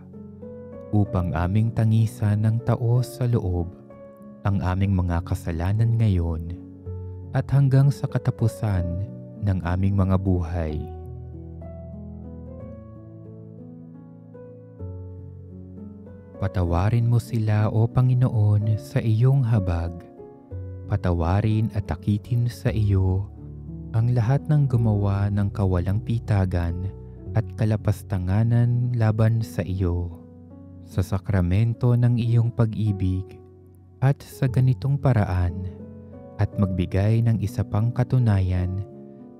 upang aming tangisan ng taos sa loob ang aming mga kasalanan ngayon at hanggang sa katapusan ng aming mga buhay. Patawarin mo sila, O Panginoon, sa iyong habag. Patawarin at akitin sa iyo ang lahat ng gumawa ng kawalang pitagan at kalapastanganan laban sa iyo. Sa sakramento ng iyong pag-ibig at sa ganitong paraan, at magbigay ng isa pang katunayan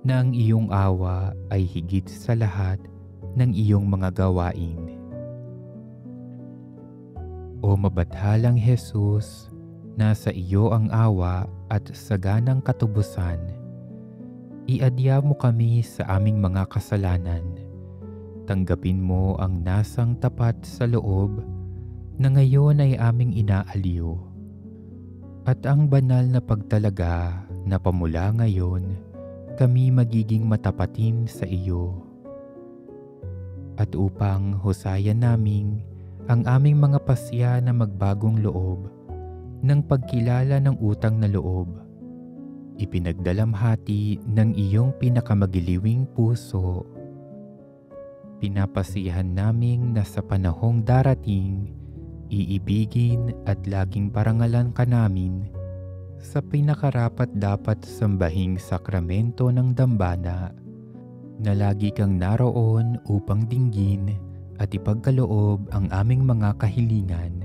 na ang iyong awa ay higit sa lahat ng iyong mga gawain. O mabathalang Jesus, nasa iyo ang awa at saganang katubusan. Iadya mo kami sa aming mga kasalanan. Tanggapin mo ang nasang tapat sa loob na ngayon ay aming inaaliw. At ang banal na pagtalaga na pamula ngayon, kami magiging matapatin sa iyo. At upang husayan naming ang aming mga pasya na magbagong loob ng pagkilala ng utang na loob, ipinagdalamhati ng iyong pinakamagiliwing puso. Pinapasiyahan naming na sa panahong darating, iibigin at laging parangalan ka namin sa pinakarapat dapat sambahing sakramento ng dambana, na lagi kang naroon upang dinggin at ipagkaloob ang aming mga kahilingan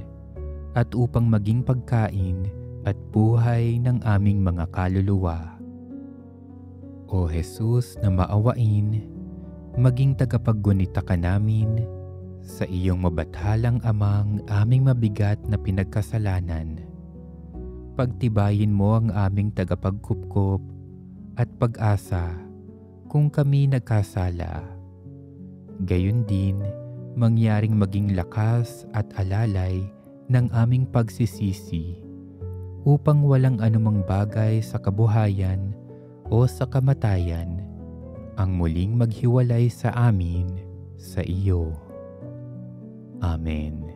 at upang maging pagkain at buhay ng aming mga kaluluwa. O Jesus na maawain, maging tagapaggunita ka namin sa iyong mabathalang amang aming mabigat na pinagkasalanan. Pagtibayin mo ang aming tagapagkupkop at pag-asa kung kami nagkasala. Gayon din, mangyaring maging lakas at alalay ng aming pagsisisi upang walang anumang bagay sa kabuhayan o sa kamatayan ang muling maghiwalay sa amin sa iyo. Amen.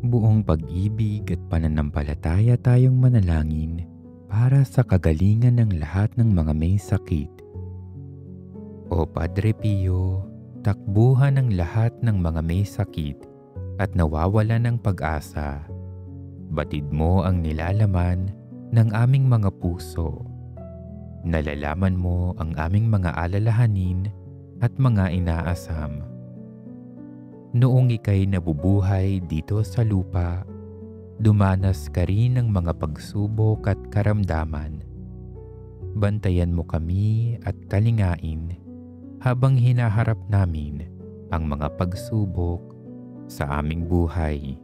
Buong pag-ibig at pananampalataya tayong manalangin para sa kagalingan ng lahat ng mga may sakit. O Padre Pio, takbuhan ang lahat ng mga may sakit at nawawala ng pag-asa. Batid mo ang nilalaman ng aming mga puso. Nalalaman mo ang aming mga alalahanin at mga inaasam. Noong ika'y nabubuhay dito sa lupa, dumanas ka rin ng mga pagsubok at karamdaman. Bantayan mo kami at kalingain habang hinaharap namin ang mga pagsubok sa aming buhay.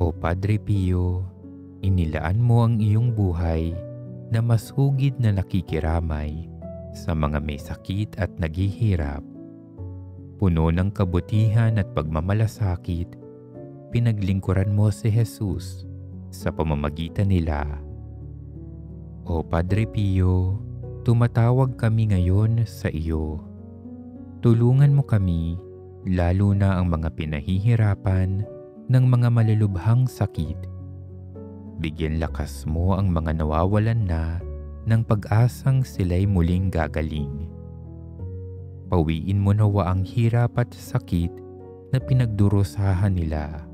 O Padre Pio, inilaan mo ang iyong buhay na masugid na nakikiramay sa mga may sakit at naghihirap. Puno ng kabutihan at pagmamalasakit, pinaglingkuran mo si Jesus sa pamamagitan nila. O Padre Pio, tumatawag kami ngayon sa iyo. Tulungan mo kami, lalo na ang mga pinahihirapan ng mga malulubhang sakit. bigyan lakas mo ang mga nawawalan na ng pag-asang sila'y muling gagaling. Pawiin mo nawa ang hirap at sakit na pinagdurusahan nila.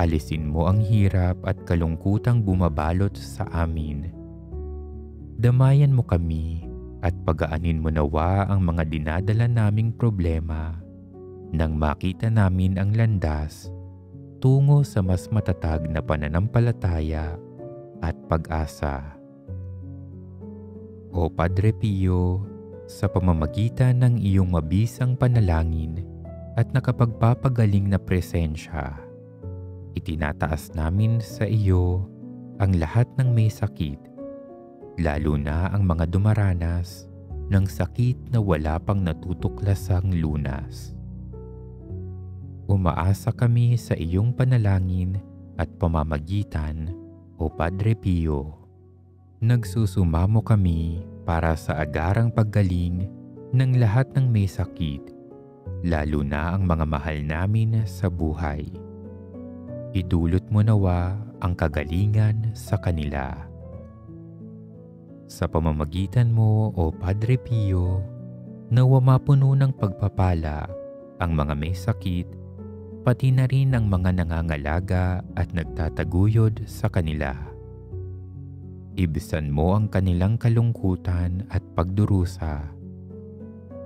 Alisin mo ang hirap at kalungkutang bumabalot sa amin. Damayan mo kami at pagaanin mo nawa ang mga dinadala naming problema nang makita namin ang landas tungo sa mas matatag na pananampalataya at pag-asa. O Padre Pio, sa pamamagitan ng iyong mabisang panalangin at nakapagpapagaling na presensya, itinataas namin sa iyo ang lahat ng may sakit, lalo na ang mga dumaranas ng sakit na wala pang natutuklasang lunas. Umaasa kami sa iyong panalangin at pamamagitan, O Padre Pio. Nagsusumamo kami para sa agarang paggaling ng lahat ng may sakit, lalo na ang mga mahal namin sa buhay. Idulot mo nawa ang kagalingan sa kanila. Sa pamamagitan mo, O Padre Pio, nawa mapuno ng pagpapala ang mga may sakit, pati na rin ang mga nangangalaga at nagtataguyod sa kanila. Ibsan mo ang kanilang kalungkutan at pagdurusa.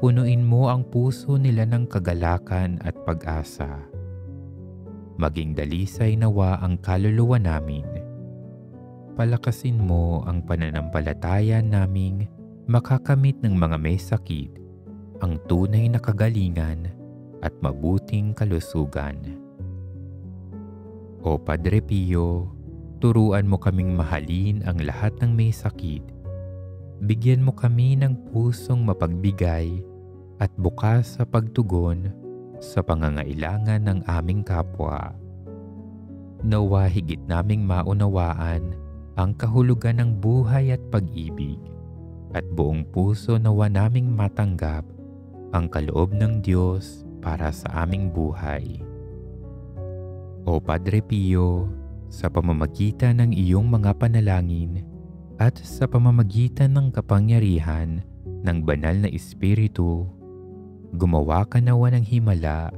Punuin mo ang puso nila ng kagalakan at pag-asa. Maging dalisay nawa ang kaluluwa namin. Palakasin mo ang pananampalataya naming makakamit ng mga may sakit ang tunay na kagalingan at mabuting kalusugan. O Padre Pio, turuan mo kaming mahalin ang lahat ng may sakit. Bigyan mo kami ng pusong mapagbigay at bukas sa pagtugon sa pangangailangan ng aming kapwa. Nawa higit naming maunawaan ang kahulugan ng buhay at pag-ibig, at buong puso nawa naming matanggap ang kaloob ng Diyos para sa aming buhay. O Padre Pio, sa pamamagitan ng iyong mga panalangin at sa pamamagitan ng kapangyarihan ng banal na Espiritu, gumawa ka nawa ng himala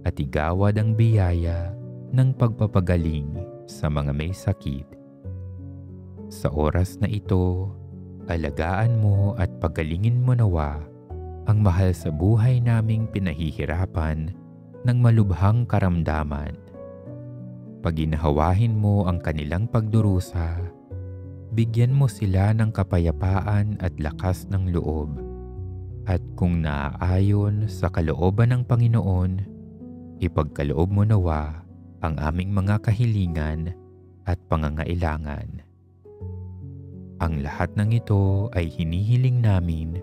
at igawad ang biyaya ng pagpapagaling sa mga may sakit. Sa oras na ito, alagaan mo at pagalingin mo nawa ang mahal sa buhay naming pinahihirapan ng malubhang karamdaman. Paginahawahin mo ang kanilang pagdurusa, bigyan mo sila ng kapayapaan at lakas ng loob. At kung naaayon sa kalooban ng Panginoon, ipagkaloob mo nawa ang aming mga kahilingan at pangangailangan. Ang lahat ng ito ay hinihiling namin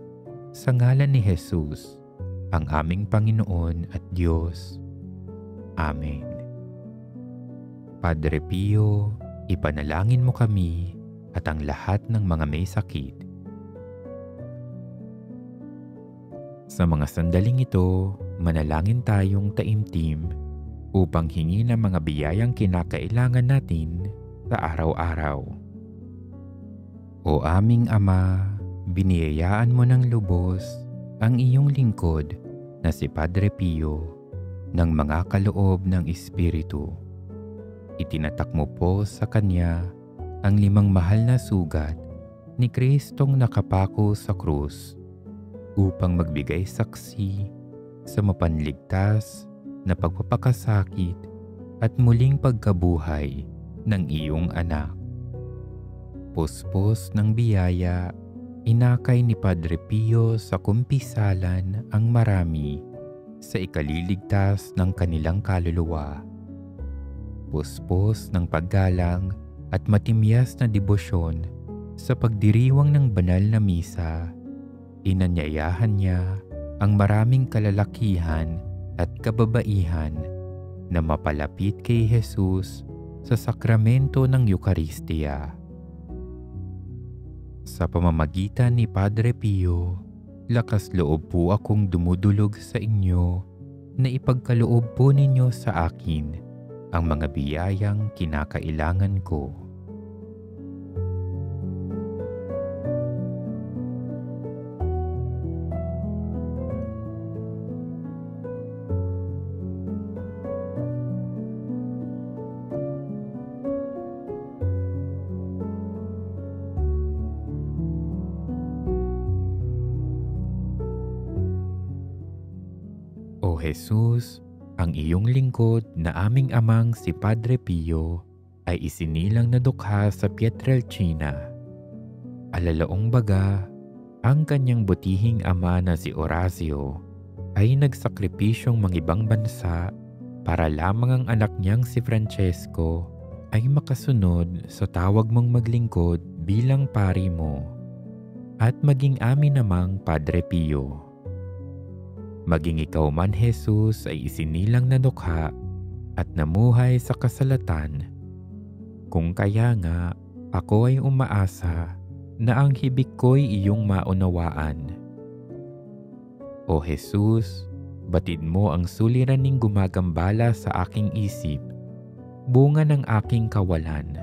sa ngalan ni Jesus, ang aming Panginoon at Diyos. Amen. Padre Pio, ipanalangin mo kami at ang lahat ng mga may sakit. Sa mga sandaling ito, manalangin tayong taimtim upang hingi ng mga biyayang kinakailangan natin sa araw-araw. O aming Ama, biniyayaan mo ng lubos ang iyong lingkod na si Padre Pio ng mga kaloob ng Espiritu. Itinatak mo po sa kanya ang 5 mahal na sugat ni Kristong nakapako sa krus upang magbigay saksi sa mapanligtas na pagpapakasakit at muling pagkabuhay ng iyong anak. Puspos ng biyaya, inakay ni Padre Pio sa kumpisalan ang marami sa ikaliligtas ng kanilang kaluluwa. Puspos ng paggalang at matimyas na debosyon sa pagdiriwang ng banal na misa, inanyayahan niya ang maraming kalalakihan at kababaihan na mapalapit kay Jesus sa sakramento ng Eucharistia. Sa pamamagitan ni Padre Pio, lakas loob po akong dumudulog sa inyo na ipagkaloob po ninyo sa akin ang mga biyayang kinakailangan ko. O Jesus, ang iyong lingkod na aming amang si Padre Pio ay isinilang na dukha sa Pietrelcina. Alalaong baga, ang kanyang butihing ama na si Horacio ay nagsakripisyong mangibang bansa para lamang ang anak niyang si Francesco ay makasunod sa tawag mong maglingkod bilang pari mo at maging amin namang Padre Pio. Maging ikaw man, Jesus, ay isinilang na dukha at namuhay sa kasalatan. Kung kaya nga, ako ay umaasa na ang hibik ko'y iyong maunawaan. O Jesus, batid mo ang suliraning gumagambala sa aking isip, bunga ng aking kawalan.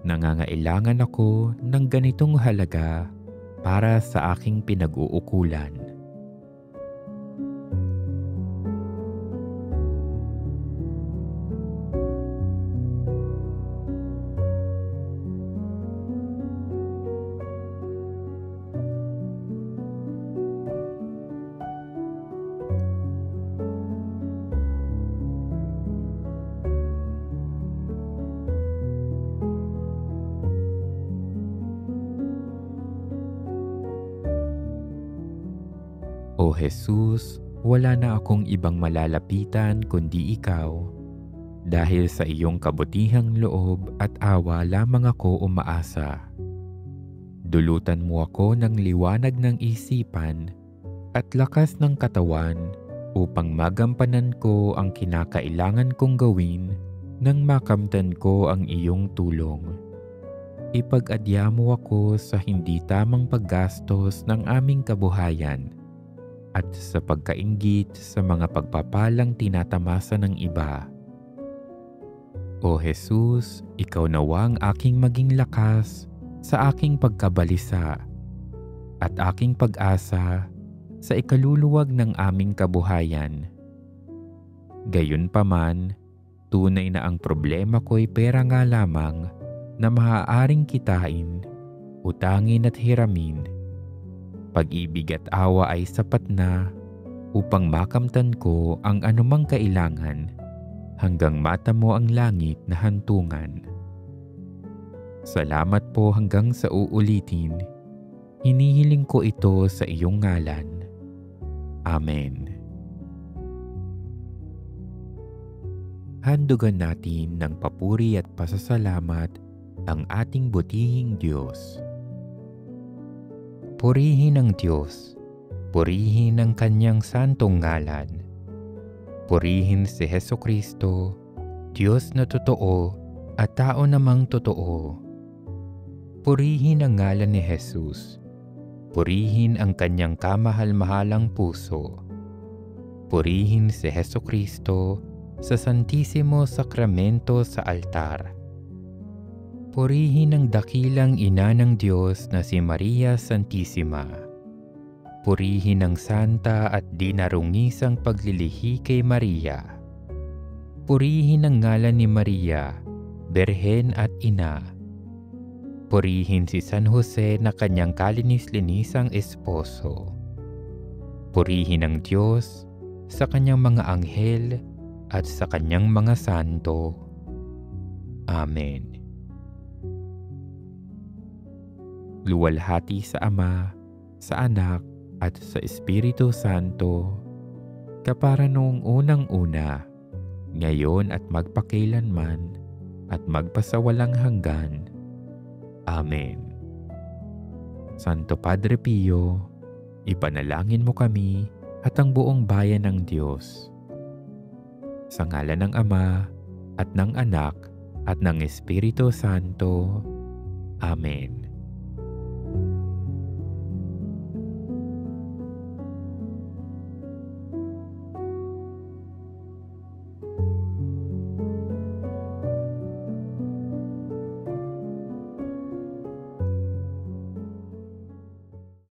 Nangangailangan ako ng ganitong halaga para sa aking pinag-uukulan. O Jesus, wala na akong ibang malalapitan kundi ikaw. Dahil sa iyong kabutihang loob at awa lamang ako umaasa. Dulutan mo ako ng liwanag ng isipan at lakas ng katawan upang magampanan ko ang kinakailangan kong gawin nang makamtan ko ang iyong tulong. Ipag-adya mo ako sa hindi tamang paggastos ng aming kabuhayan at sa pagkainggit sa mga pagpapalang tinatamasa ng iba. O Jesus, ikaw nawa ang aking maging lakas sa aking pagkabalisa at aking pag-asa sa ikaluluwag ng aming kabuhayan. Gayunpaman, tunay na ang problema ko'y pera nga lamang na maaaring kitain, utangin at hiramin. Pag-ibig at awa ay sapat na upang makamtan ko ang anumang kailangan hanggang mata mo ang langit na hantungan. Salamat po hanggang sa uulitin. Hinihiling ko ito sa iyong ngalan. Amen. Handugan natin ng papuri at pasasalamat ang ating butihing Diyos. Purihin ang Diyos, purihin ang kanyang santong ngalan. Purihin si Hesukristo, Diyos na totoo at tao namang totoo. Purihin ang ngalan ni Jesus, purihin ang kanyang kamahal-mahalang puso. Purihin si Hesukristo sa Santisimo Sakramento sa altar. Purihin ang dakilang ina ng Diyos na si Maria Santissima. Purihin ang santa at dinarungisang paglilihi kay Maria. Purihin ang ngalan ni Maria, Berhen at Ina. Purihin si San Jose na kanyang kalinis-linisang esposo. Purihin ang Diyos sa kanyang mga anghel at sa kanyang mga santo. Amen. Luwalhati sa Ama, sa Anak, at sa Espiritu Santo, kapara noong unang-una, ngayon at magpakailanman, at magpasawalang hanggan. Amen. Santo Padre Pio, ipanalangin mo kami at ang buong bayan ng Diyos. Sa ngalan ng Ama, at ng Anak, at ng Espiritu Santo. Amen.